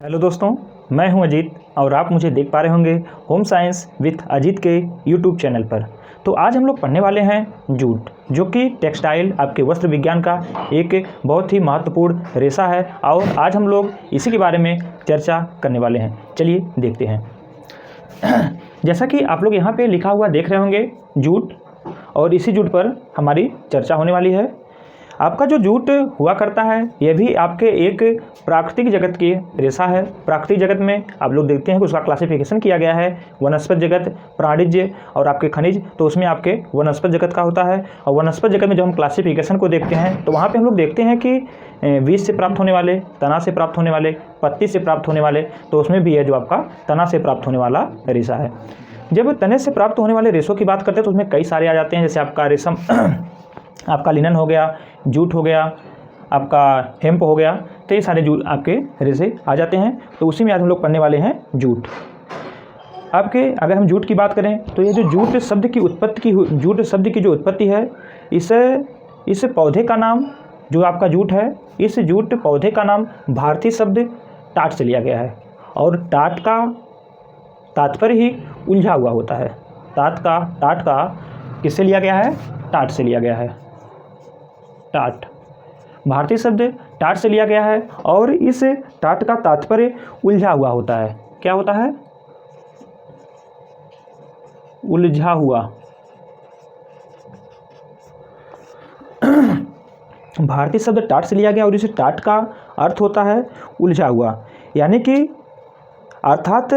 Hello दोस्तों, मैं हूं अजीत और आप मुझे देख पा रहे होंगे होम साइंस विथ अजीत के यूट्यूब चैनल पर। तो आज हम लोग पढ़ने वाले हैं जूट, जो कि टेक्सटाइल आपके वस्त्र विज्ञान का एक बहुत ही महत्वपूर्ण रेशा है और आज हम लोग इसी के बारे में चर्चा करने वाले हैं। चलिए देखते हैं। जैसा कि आप लोग यहाँ पे लिखा हुआ देख रहे होंगे जूट, और इसी जूट पर हमारी चर्चा होने वाली है। आपका जो जूट हुआ करता है यह भी आपके एक प्राकृतिक जगत की रेशा है। प्राकृतिक जगत में आप लोग देखते हैं कि उसका क्लासिफिकेशन किया गया है वनस्पत जगत, प्राणिज्य और आपके खनिज। तो उसमें आपके वनस्पत जगत का होता है, और वनस्पत जगत में जब हम क्लासिफिकेशन को देखते हैं तो वहाँ पे हम लोग देखते हैं कि बीज से प्राप्त होने वाले, तना से प्राप्त होने वाले, पत्ती से प्राप्त होने वाले, तो उसमें भी है जो आपका तना से प्राप्त होने वाला रेशा है। जब तने से प्राप्त होने वाले रेशों की बात करते हैं तो उसमें कई सारे आ जाते हैं, जैसे आपका रेशम, आपका लिनन हो गया, जूट हो गया, आपका हेम्प हो गया। तो ये सारे जूट आपके रेशे आ जाते हैं। तो उसी में आज हम लोग पढ़ने वाले हैं जूट। आपके अगर हम जूट की बात करें तो ये जो जूट शब्द की जो उत्पत्ति है, इस पौधे का नाम जो आपका जूट है, इस जूट पौधे का नाम भारतीय शब्द टाट से लिया गया है। और टाट का तात्पर्य ही उलझा हुआ होता है। टाट का किससे लिया गया है? टाट से लिया गया है। टाट भारतीय शब्द टाट से लिया गया है, और इस टाट का तात्पर्य उलझा हुआ होता है। क्या होता है? उलझा हुआ। भारतीय शब्द टाट से लिया गया और इस टाट का अर्थ होता है उलझा हुआ, यानी कि अर्थात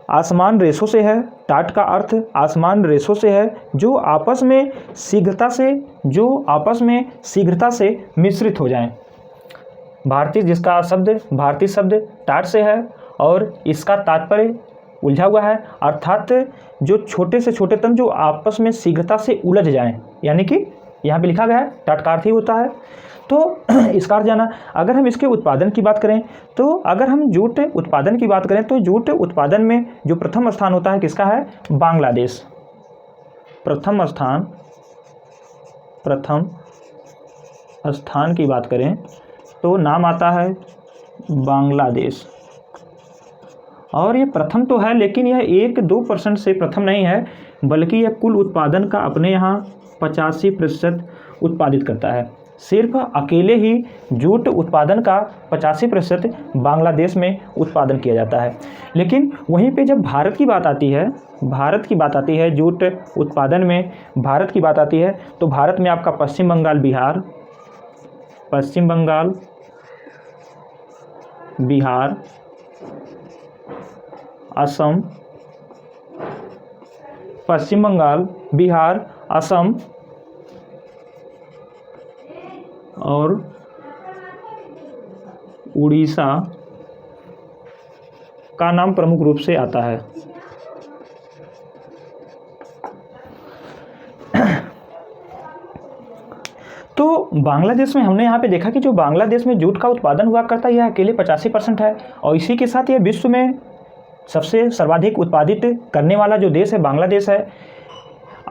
आसमान रेशों से है। टाट का अर्थ आसमान रेशों से है जो आपस में शीघ्रता से मिश्रित हो जाएं। भारतीय शब्द टाट से है और इसका तात्पर्य उलझा हुआ है, अर्थात जो छोटे से छोटे तन जो आपस में शीघ्रता से उलझ जाएं, यानी कि यहाँ पे लिखा गया है टाट का अर्थ ही होता है। तो इसका अर्थ जाना। अगर हम इसके उत्पादन की बात करें तो अगर हम जूट उत्पादन की बात करें तो जूट उत्पादन में जो प्रथम स्थान होता है किसका है? बांग्लादेश। प्रथम स्थान की बात करें तो नाम आता है बांग्लादेश। और ये प्रथम तो है, लेकिन यह 1-2% से प्रथम नहीं है, बल्कि यह कुल उत्पादन का अपने यहाँ 85% उत्पादित करता है। सिर्फ अकेले ही जूट उत्पादन का 85% बांग्लादेश में उत्पादन किया जाता है। लेकिन वहीं पे जब भारत की बात आती है जूट उत्पादन में भारत की बात आती है, तो भारत में आपका पश्चिम बंगाल, बिहार, असम, पश्चिम बंगाल, बिहार, असम और उड़ीसा का नाम प्रमुख रूप से आता है। तो बांग्लादेश में हमने यहाँ पे देखा कि जो बांग्लादेश में जूट का उत्पादन हुआ करता है यह अकेले 85% है, और इसी के साथ यह विश्व में सबसे सर्वाधिक उत्पादित करने वाला जो देश है बांग्लादेश है।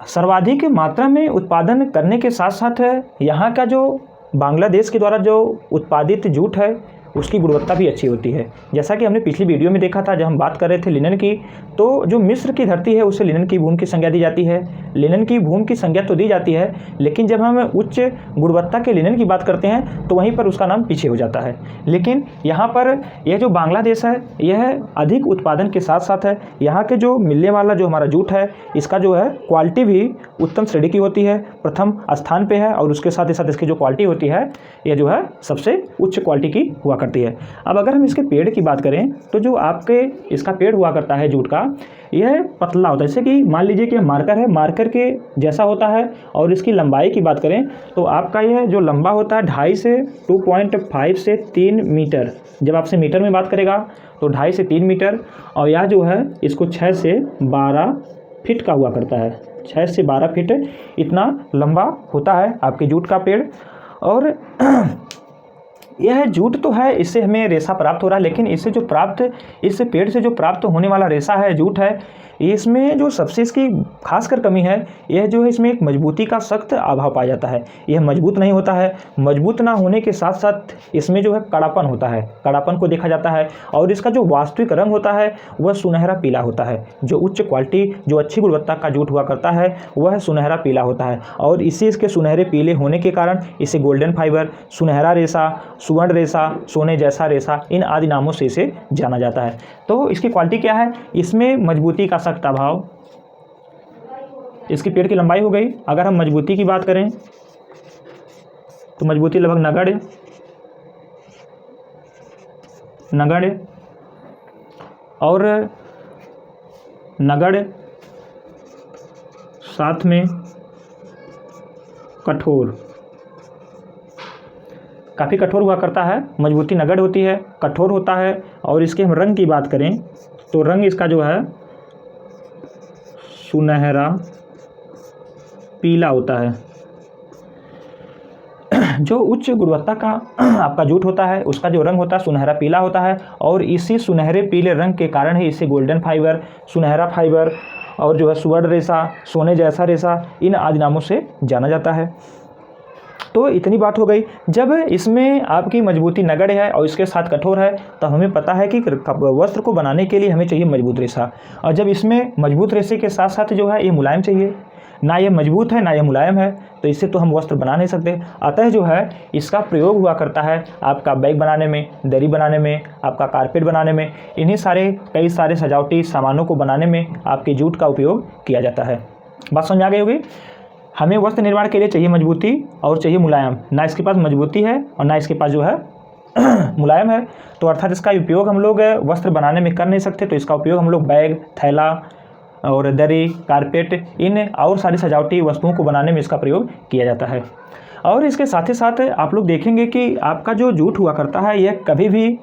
सर्वाधिक मात्रा में उत्पादन करने के साथ साथ यहाँ का जो बांग्लादेश के द्वारा जो उत्पादित जूट है उसकी गुणवत्ता भी अच्छी होती है। जैसा कि हमने पिछली वीडियो में देखा था जब हम बात कर रहे थे लिनन की, तो जो मिस्र की धरती है उसे लिनन की भूमि की संज्ञा दी जाती है। लिनन की भूमि की संज्ञा तो दी जाती है, लेकिन जब हम उच्च गुणवत्ता के लिनन की बात करते हैं तो वहीं पर उसका नाम पीछे हो जाता है। लेकिन यहाँ पर यह जो बांग्लादेश है यह अधिक उत्पादन के साथ साथ है, यहाँ के जो मिलने वाला जो हमारा जूट है इसका जो है क्वालिटी भी उत्तम श्रेणी की होती है, प्रथम स्थान पे है, और उसके साथ ही साथ इसकी जो क्वालिटी होती है यह जो है सबसे उच्च क्वालिटी की हुआ करती है। अब अगर हम इसके पेड़ की बात करें तो जो आपके इसका पेड़ हुआ करता है जूट का, यह पतला होता है। जैसे कि मान लीजिए कि मार्कर है, मार्कर के जैसा होता है, और इसकी लंबाई की बात करें तो आपका यह जो लंबा होता है 2.5 से 2.5 से 3 मीटर। जब आपसे मीटर में बात करेगा तो 2.5 से 3 मीटर, और यह जो है इसको 6 से 12 फीट का हुआ करता है। 6 से 12 फीट इतना लंबा होता है आपके जूट का पेड़। और यह जूट तो है, इससे हमें रेशा प्राप्त हो रहा है, लेकिन इससे जो प्राप्त, इस पेड़ से जो प्राप्त होने वाला रेशा है, जूट है, इसमें जो सबसे इसकी खासकर कमी है, यह जो है इसमें एक मजबूती का सख्त अभाव पाया जाता है। यह मजबूत नहीं होता है। मजबूत ना होने के साथ साथ इसमें जो है कड़ापन होता है, कड़ापन को देखा जाता है। और इसका जो वास्तविक रंग होता है वह सुनहरा पीला होता है। जो उच्च क्वालिटी, जो अच्छी गुणवत्ता का जूट हुआ करता है वह सुनहरा पीला होता है। और इसी इसके सुनहरे पीले होने के कारण इसे गोल्डन फाइबर, सुनहरा रेशा, सुवर्ण रेशा, सोने जैसा रेशा, इन आदि नामों से इसे जाना जाता है। तो इसकी क्वालिटी क्या है? इसमें मजबूती का सख्त अभाव। इसकी पेड़ की लंबाई हो गई। अगर हम मजबूती की बात करें तो मजबूती लगभग नगण्य और नगण्य साथ में कठोर, काफ़ी कठोर हुआ करता है। मजबूती नगण्य होती है, कठोर होता है। और इसके हम रंग की बात करें तो रंग इसका जो है सुनहरा पीला होता है। जो उच्च गुणवत्ता का आपका जूट होता है उसका जो रंग होता है सुनहरा पीला होता है। और इसी सुनहरे पीले रंग के कारण ही इसे गोल्डन फाइबर, सुनहरा फाइबर और जो है सुवर्ण रेशा, सोने जैसा रेशा, इन आदि नामों से जाना जाता है। तो इतनी बात हो गई। जब इसमें आपकी मजबूती नगण्य है और इसके साथ कठोर है तो हमें पता है कि वस्त्र को बनाने के लिए हमें चाहिए मजबूत रेशा। और जब इसमें मजबूत रेशे के साथ साथ जो है ये मुलायम चाहिए, ना ये मजबूत है ना ये मुलायम है, तो इससे तो हम वस्त्र बना नहीं सकते। अतः जो है इसका प्रयोग हुआ करता है आपका बैग बनाने में, दरी बनाने में, आपका कारपेट बनाने में, इन्हीं सारे कई सारे सजावटी सामानों को बनाने में आपके जूट का उपयोग किया जाता है। बात समझ आ गई होगी। हमें वस्त्र निर्माण के लिए चाहिए मजबूती और चाहिए मुलायम। ना इसके पास मजबूती है और ना इसके पास जो है मुलायम है, तो अर्थात इसका उपयोग हम लोग वस्त्र बनाने में कर नहीं सकते। तो इसका उपयोग हम लोग बैग, थैला और दरी, कारपेट, इन और सारी सजावटी वस्तुओं को बनाने में इसका प्रयोग किया जाता है। और इसके साथ ही साथ आप लोग देखेंगे कि आपका जो जूट हुआ करता है यह कभी भी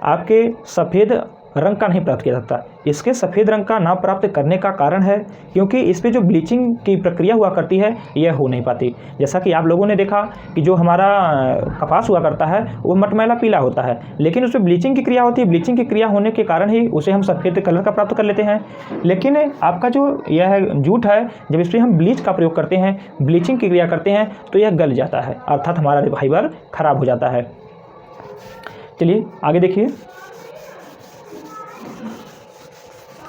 आपके सफ़ेद रंग का नहीं प्राप्त किया जाता। इसके सफ़ेद रंग का ना प्राप्त करने का कारण है क्योंकि इस पे जो ब्लीचिंग की प्रक्रिया हुआ करती है यह हो नहीं पाती। जैसा कि आप लोगों ने देखा कि जो हमारा कपास हुआ करता है वो मटमैला पीला होता है, लेकिन उसमें ब्लीचिंग की क्रिया होती है। ब्लीचिंग की क्रिया होने के कारण ही उसे हम सफ़ेद कलर का प्राप्त कर लेते हैं। लेकिन आपका जो यह जूट है, जब इस पर हम ब्लीच का प्रयोग करते हैं, ब्लीचिंग की क्रिया करते हैं, तो यह गल जाता है, अर्थात हमारा फाइबर खराब हो जाता है। चलिए आगे देखिए।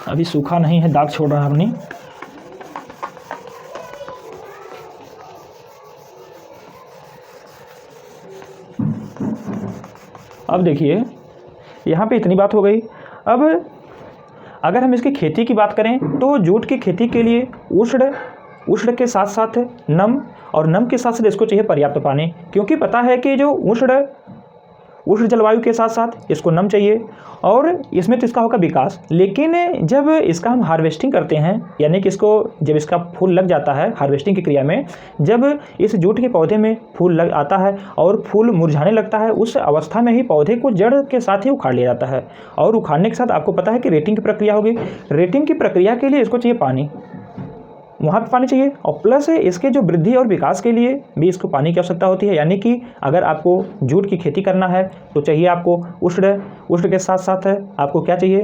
अभी सूखा नहीं है, दाग छोड़ रहा है अपनी। अब देखिए यहाँ पे इतनी बात हो गई। अब अगर हम इसकी खेती की बात करें तो जूट की खेती के लिए उष्ण के साथ साथ नम, और नम के साथ साथ इसको चाहिए पर्याप्त पानी, क्योंकि पता है कि जो उष्ण जलवायु के साथ साथ इसको नम चाहिए और इसमें तो इसका होगा विकास। लेकिन जब इसका हम हार्वेस्टिंग करते हैं, यानी कि इसको जब इसका फूल लग जाता है हार्वेस्टिंग की क्रिया में, जब इस जूट के पौधे में फूल लग आता है और फूल मुरझाने लगता है, उस अवस्था में ही पौधे को जड़ के साथ ही उखाड़ लिया जाता है। और उखाड़ने के साथ आपको पता है कि रेटिंग की प्रक्रिया होगी। रेटिंग की प्रक्रिया के लिए इसको चाहिए पानी, वहाँ पे पानी चाहिए, और प्लस इसके जो वृद्धि और विकास के लिए भी इसको पानी की आवश्यकता होती है। यानी कि अगर आपको जूट की खेती करना है तो चाहिए आपको उष्ण के साथ साथ आपको क्या चाहिए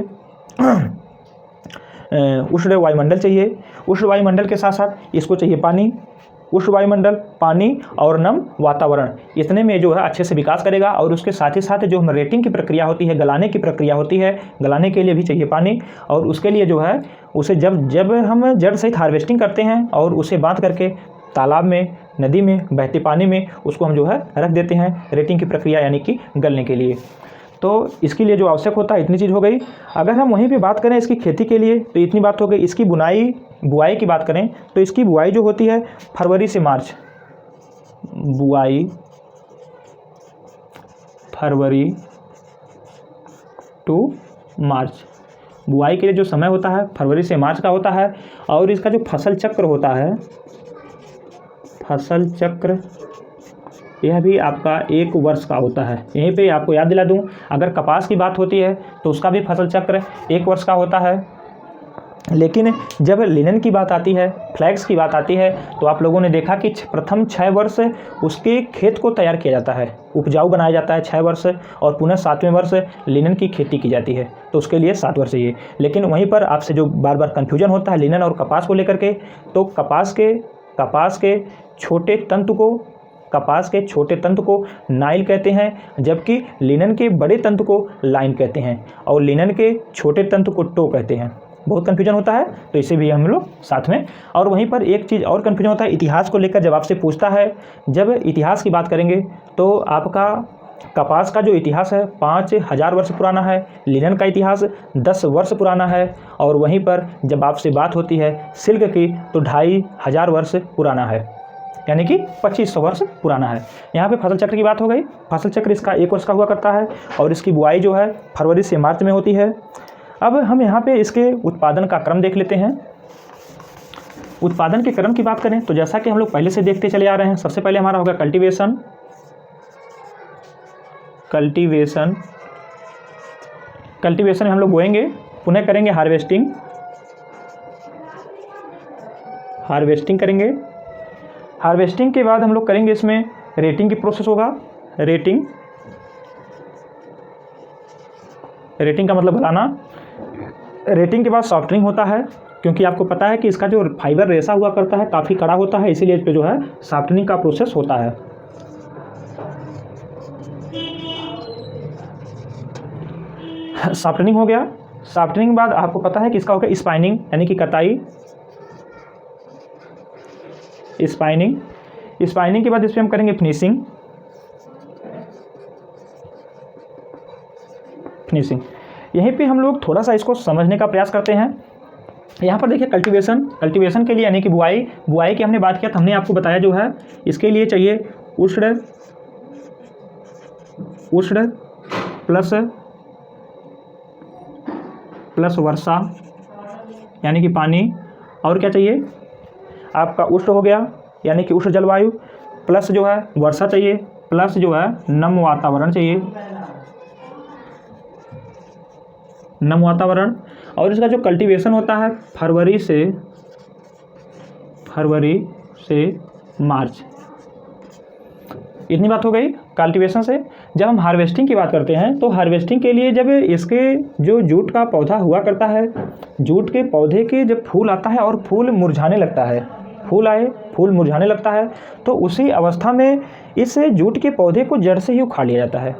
उष्ण वायुमंडल चाहिए। उष्ण वायुमंडल के साथ साथ इसको चाहिए पानी। उष्ण वायुमंडल, पानी और नम वातावरण, इतने में जो है अच्छे से विकास करेगा। और उसके साथ ही साथ जो हम रेटिंग की प्रक्रिया होती है, गलाने की प्रक्रिया होती है, गलाने के लिए भी चाहिए पानी। और उसके लिए जो है उसे जब हम जड़ सहित हार्वेस्टिंग करते हैं और उसे बांध करके तालाब में, नदी में, बहते पानी में उसको हम जो है रख देते हैं रेटिंग की प्रक्रिया यानी कि गलने के लिए। तो इसके लिए जो आवश्यक होता है इतनी चीज़ हो गई। अगर हम वहीं पे बात करें इसकी खेती के लिए तो इतनी बात हो गई। इसकी बुआई की बात करें तो इसकी बुआई जो होती है फरवरी से मार्च, बुआई फरवरी टू मार्च, बुआई के लिए जो समय होता है फरवरी से मार्च का होता है। और इसका जो फसल चक्र होता है, फसल चक्र, यह भी आपका 1 वर्ष का होता है। यहीं पे आपको याद दिला दूं, अगर कपास की बात होती है तो उसका भी फसल चक्र 1 वर्ष का होता है। लेकिन जब लिनन की बात आती है, फ्लैक्स की बात आती है, तो आप लोगों ने देखा कि प्रथम 6 वर्ष उसके खेत को तैयार किया जाता है, उपजाऊ बनाया जाता है 6 वर्ष, और पुनः 7वें वर्ष लिनन की खेती की जाती है, तो उसके लिए 7 वर्ष चाहिए। लेकिन वहीं पर आपसे जो बार बार कन्फ्यूजन होता है लिनन और कपास को लेकर के, तो कपास के छोटे तंतु को नाइल कहते हैं, जबकि लिनन के बड़े तंतु को लाइन कहते हैं, और लिनन के छोटे तंतु को टो कहते हैं। बहुत कन्फ्यूजन होता है, तो इसे भी हम लोग साथ में। और वहीं पर एक चीज़ और कन्फ्यूजन होता है इतिहास को लेकर, जब आपसे पूछता है, जब इतिहास की बात करेंगे तो आपका कपास का जो इतिहास है 5000 वर्ष पुराना है, लिनन का इतिहास 10 वर्ष पुराना है, और वहीं पर जब आपसे बात होती है सिल्क की तो 2500 वर्ष पुराना है, यानी कि 2500 वर्ष पुराना है। यहाँ पे फसल चक्र की बात हो गई। फसल चक्र इसका 1 वर्ष का हुआ करता है, और इसकी बुआई जो है फरवरी से मार्च में होती है। अब हम यहाँ पे इसके उत्पादन का क्रम देख लेते हैं। उत्पादन के क्रम की बात करें तो जैसा कि हम लोग पहले से देखते चले आ रहे हैं, सबसे पहले हमारा होगा कल्टीवेशन में हम लोग बोएंगे, पुनः करेंगे हार्वेस्टिंग करेंगे। हार्वेस्टिंग के बाद हम लोग करेंगे इसमें रेटिंग की प्रोसेस होगा। रेटिंग का मतलब गलाना। रेटिंग के बाद सॉफ्टनिंग होता है, क्योंकि आपको पता है कि इसका जो फाइबर रेशा हुआ करता है काफ़ी कड़ा होता है, इसीलिए इस पर जो है सॉफ्टनिंग का प्रोसेस होता है। सॉफ्टनिंग हो गया। सॉफ्टनिंग के बाद आपको पता है कि इसका होगा स्पाइनिंग, यानी कि कताई। स्पाइनिंग के बाद इस पर हम करेंगे फिनिशिंग। यहीं पे हम लोग थोड़ा सा इसको समझने का प्रयास करते हैं। यहाँ पर देखिए कल्टीवेशन के लिए यानी कि बुआई की हमने बात किया, तो हमने आपको बताया जो है इसके लिए चाहिए उष्ण प्लस वर्षा, यानी कि पानी, और क्या चाहिए आपका उष्ण हो गया यानी कि उष्ण जलवायु, प्लस जो है वर्षा चाहिए, प्लस जो है नम वातावरण चाहिए, नम वातावरण। और इसका जो कल्टीवेशन होता है फरवरी से मार्च। इतनी बात हो गई कल्टीवेशन से। जब हम हार्वेस्टिंग की बात करते हैं तो हार्वेस्टिंग के लिए जब इसके जो जूट का पौधा हुआ करता है, जूट के पौधे के जब फूल आता है और फूल मुरझाने लगता है, फूल मुरझाने लगता है, तो उसी अवस्था में इस जूट के पौधे को जड़ से ही उखाड़ लिया जाता है।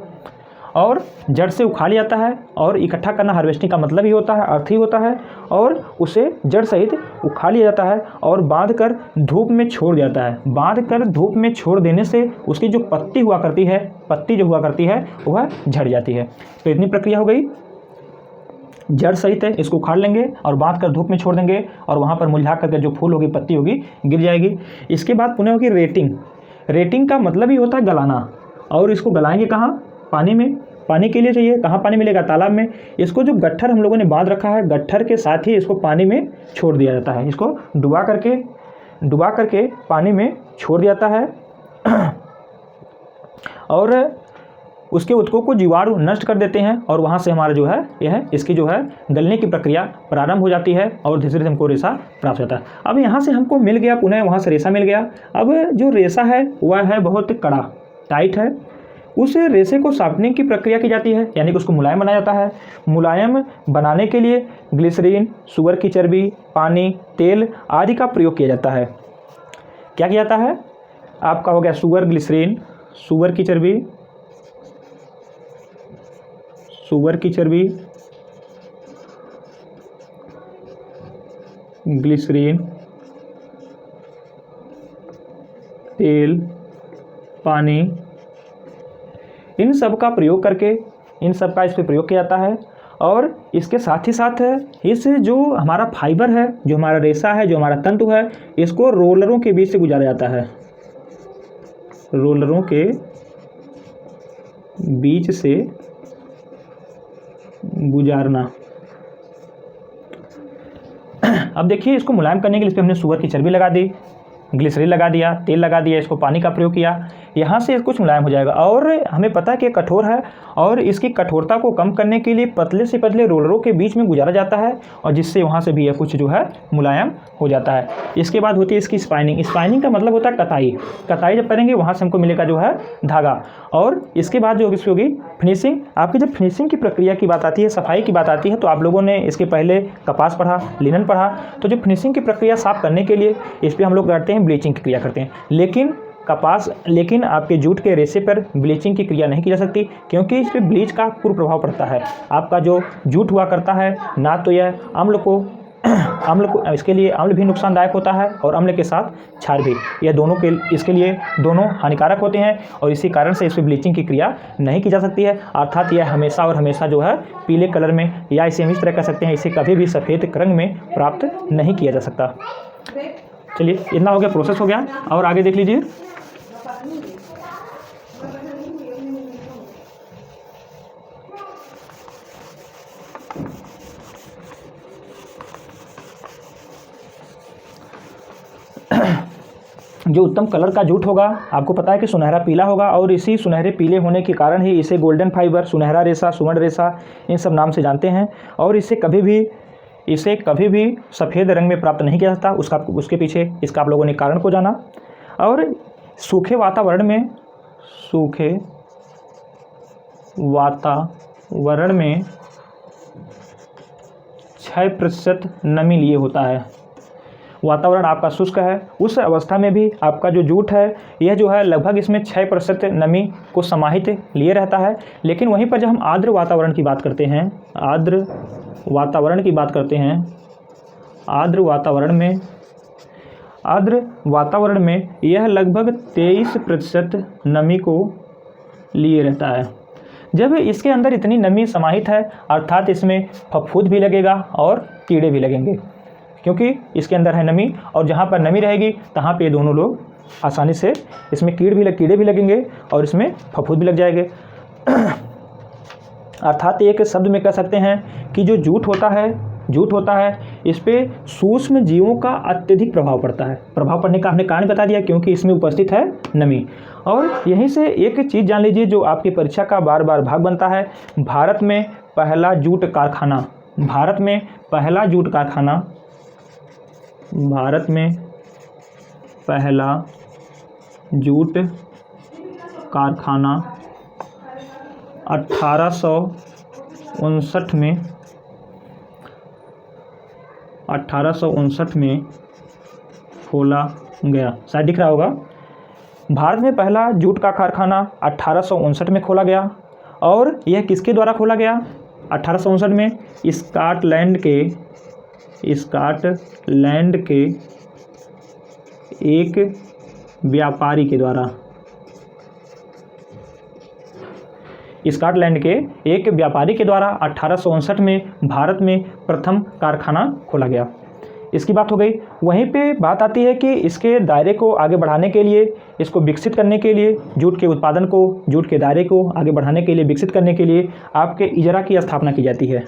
और जड़ से उखाड़ लिया जाता है, और इकट्ठा करना हार्वेस्टिंग का मतलब ही होता है, अर्थ ही होता है, और उसे जड़ सहित उखाड़ लिया जाता है और बांध कर धूप में छोड़ दिया जाता है। बांध कर धूप में छोड़ देने से उसकी जो पत्ती जो हुआ करती है वह झड़ जाती है। तो इतनी प्रक्रिया हो गई। जड़ सहित है इसको उखाड़ लेंगे और बांध कर धूप में छोड़ देंगे, और वहाँ पर मुरझा करके जो फूल होगी, पत्ती होगी, गिर जाएगी। इसके बाद पुनः होगी रेटिंग का मतलब ही होता है गलाना, और इसको गलाएंगे कहाँ? पानी में। पानी के लिए चाहिए, कहाँ पानी मिलेगा? तालाब में। इसको जो गट्ठर हम लोगों ने बांध रखा है, गट्ठर के साथ ही इसको पानी में छोड़ दिया जाता है। इसको डुबा करके पानी में छोड़ दिया जाता है और उसके उत्कों को जीवाणु नष्ट कर देते हैं, और वहाँ से हमारा जो है यह इसकी जो है गलने की प्रक्रिया प्रारंभ हो जाती है, और धीरे धीरे हमको रेशा प्राप्त होता है। अब यहाँ से हमको मिल गया, पुनः वहाँ से रेशा मिल गया। अब जो रेशा है वह है बहुत कड़ा, टाइट है। उस रेशे को सॉफ्टनिंग की प्रक्रिया की जाती है, यानी कि उसको मुलायम बनाया जाता है। मुलायम बनाने के लिए ग्लिसरीन, सुअर की चर्बी, पानी, तेल आदि का प्रयोग किया जाता है। क्या किया जाता है? आपका हो गया ग्लिसरीन, सुअर की चर्बी, ग्लिसरीन, तेल, पानी, इन सब का प्रयोग करके इस पर प्रयोग किया जाता है। और इसके साथ ही साथ इस जो हमारा फाइबर है, जो हमारा रेशा है, जो हमारा तंतु है, इसको रोलरों के बीच से गुजारा जाता है। रोलरों के बीच से गुजारना। अब देखिए, इसको मुलायम करने के लिए इस पर हमने सुअर की चर्बी लगा दी, ग्लिसरीन लगा दिया, तेल लगा दिया, इसको पानी का प्रयोग किया। यहाँ से कुछ मुलायम हो जाएगा। और हमें पता है कि कठोर है और इसकी कठोरता को कम करने के लिए पतले से पतले रोलरों के बीच में गुजारा जाता है और जिससे वहाँ से भी यह कुछ जो है मुलायम हो जाता है। इसके बाद होती है इसकी स्पाइनिंग। स्पाइनिंग का मतलब होता है कताई। कताई जब करेंगे वहाँ से हमको मिलेगा जो है धागा। और इसके बाद जो इसकी होगी फिनिशिंग। आपकी जब फिनिशिंग की प्रक्रिया की बात आती है, सफाई की बात आती है, तो आप लोगों ने इसके पहले कपास पढ़ा, लिनन पढ़ा। तो जो फिनिशिंग की प्रक्रिया साफ करने के लिए इस पर हम लोग करते हैं ब्लीचिंग की क्रिया करते हैं। लेकिन आपके जूट के रेशे पर ब्लीचिंग की क्रिया नहीं की जा सकती, क्योंकि इस पर ब्लीच का कुप्रभाव पड़ता है। आपका जो जूट हुआ करता है ना तो यह अम्ल को इसके लिए अम्ल भी नुकसानदायक होता है और अम्ल के साथ क्षार भी, यह दोनों के इसके लिए दोनों हानिकारक होते हैं और इसी कारण से इस पर ब्लीचिंग की क्रिया नहीं की जा सकती है। अर्थात यह हमेशा और हमेशा जो है पीले कलर में, या इसे हम इस तरह कह सकते हैं, इसे कभी भी सफ़ेद रंग में प्राप्त नहीं किया जा सकता। चलिए इतना हो गया, प्रोसेस हो गया। और आगे देख लीजिए। जो उत्तम कलर का जूट होगा, आपको पता है कि सुनहरा पीला होगा और इसी सुनहरे पीले होने के कारण ही इसे गोल्डन फाइबर, सुनहरा रेशा, सुवर्ण रेशा, इन सब नाम से जानते हैं। और इसे कभी भी सफ़ेद रंग में प्राप्त नहीं किया जाता। उसके पीछे इसका आप लोगों ने कारण को जाना। और सूखे वातावरण में 6% नमी लिए होता है। वातावरण आपका शुष्क है, उस अवस्था में भी आपका जो जूट है यह जो है लगभग इसमें 6% नमी को समाहित लिए रहता है। लेकिन वहीं पर जब हम आर्द्र वातावरण की बात करते हैं, आर्द्र वातावरण में यह लगभग 23% नमी को लिए रहता है। जब इसके अंदर इतनी नमी समाहित है, अर्थात इसमें फफूंद भी लगेगा और कीड़े भी लगेंगे, क्योंकि इसके अंदर है नमी और जहाँ पर नमी रहेगी तहाँ पे दोनों लोग आसानी से, इसमें कीड़े भी लगेंगे और इसमें फफूंद भी लग जाएंगे। अर्थात एक शब्द में कह सकते हैं कि जो जूट होता है इस पे सूक्ष्म जीवों का अत्यधिक प्रभाव पड़ता है। प्रभाव पड़ने का हमने कारण बता दिया, क्योंकि इसमें उपस्थित है नमी। और यहीं से एक चीज़ जान लीजिए जो आपकी परीक्षा का बार बार भाग बनता है। भारत में पहला जूट कारखाना 1859 में खोला गया। शायद दिख रहा होगा। भारत में पहला जूट का कारखाना 1859 में खोला गया। और यह किसके द्वारा खोला गया? 1859 में स्कॉटलैंड के एक व्यापारी के द्वारा। स्कॉटलैंड के एक व्यापारी के द्वारा 1859 में भारत में प्रथम कारखाना खोला गया। इसकी बात हो गई। वहीं पे बात आती है कि इसके दायरे को आगे बढ़ाने के लिए, इसको विकसित करने के लिए, जूट के उत्पादन को, जूट के दायरे को आगे बढ़ाने के लिए, विकसित करने के लिए आपके इजरा की स्थापना की जाती है।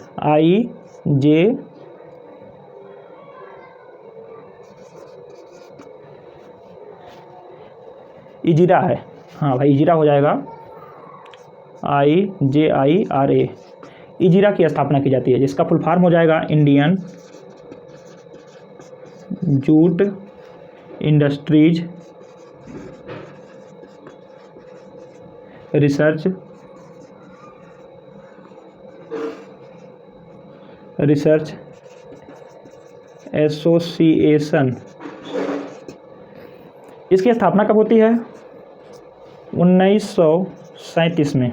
इजरा है, हाँ भाई इजरा हो जाएगा, IJIRA। इजरा की स्थापना की जाती है, जिसका फुल फॉर्म हो जाएगा Indian jute industries research association. इसकी स्थापना कब होती है? 1937 में।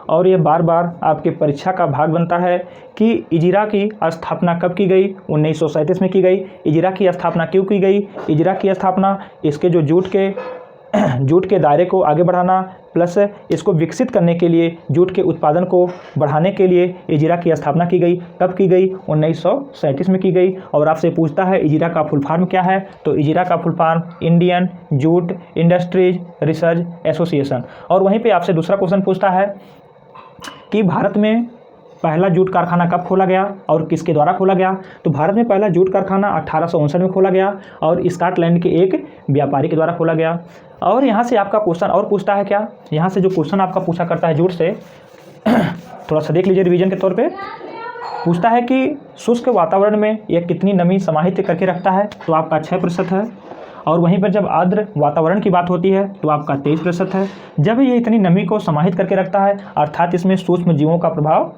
और ये बार बार आपके परीक्षा का भाग बनता है कि इजरा की स्थापना कब की गई? 1937 में की गई। इजरा की स्थापना क्यों की गई? इजरा की स्थापना इसके जो जूट के दायरे को आगे बढ़ाना प्लस इसको विकसित करने के लिए, जूट के उत्पादन को बढ़ाने के लिए इजरा की स्थापना की गई। कब की गई? 1937 में की गई। और आपसे पूछता है इजरा का फुल फॉर्म क्या है? तो इजरा का full form Indian jute industries research association. और वहीं पे आपसे दूसरा क्वेश्चन पूछता है कि भारत में पहला जूट कारखाना कब खोला गया और किसके द्वारा खोला गया? तो भारत में पहला जूट कारखाना 1859 में खोला गया और स्कॉटलैंड के एक व्यापारी के द्वारा खोला गया। और यहाँ से आपका क्वेश्चन और पूछता है क्या, यहाँ से जो क्वेश्चन आपका पूछा करता है जूट से थोड़ा सा देख लीजिए रिवीजन के तौर पे। पूछता है कि शुष्क वातावरण में यह कितनी नमी समाहित करके रखता है, तो आपका 6% है। और वहीं पर जब आर्द्र वातावरण की बात होती है तो आपका 23% है। जब ये इतनी नमी को समाहित करके रखता है अर्थात इसमें सूक्ष्म जीवों का प्रभाव,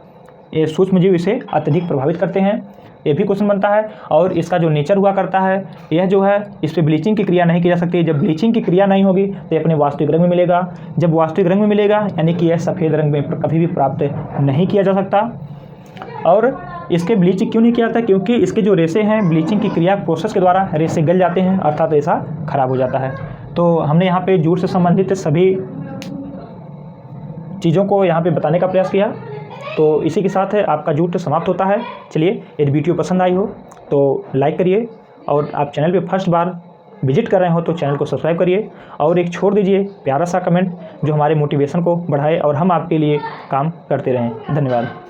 ये सूक्ष्म जीव इसे अत्यधिक प्रभावित करते हैं, ये भी क्वेश्चन बनता है। और इसका जो नेचर हुआ करता है, यह जो है इस पर ब्लीचिंग की क्रिया नहीं की जा सकती। जब ब्लीचिंग की क्रिया नहीं होगी तो ये अपने वास्तविक रंग में मिलेगा। जब वास्तविक रंग में मिलेगा यानी कि यह सफ़ेद रंग में कभी भी प्राप्त नहीं किया जा सकता। और इसके ब्लीच क्यों नहीं किया जाता, क्योंकि इसके जो रेशे हैं ब्लीचिंग की क्रिया प्रोसेस के द्वारा रेशे गल जाते हैं अर्थात रेशा खराब हो जाता है। तो हमने यहाँ पे जूट से संबंधित सभी चीज़ों को यहाँ पे बताने का प्रयास किया। तो इसी के साथ आपका जूट समाप्त होता है। चलिए, यदि वीडियो पसंद आई हो तो लाइक करिए, और आप चैनल पे फर्स्ट बार विजिट कर रहे हो तो चैनल को सब्सक्राइब करिए, और एक छोड़ दीजिए प्यारा सा कमेंट जो हमारे मोटिवेशन को बढ़ाए और हम आपके लिए काम करते रहें। धन्यवाद।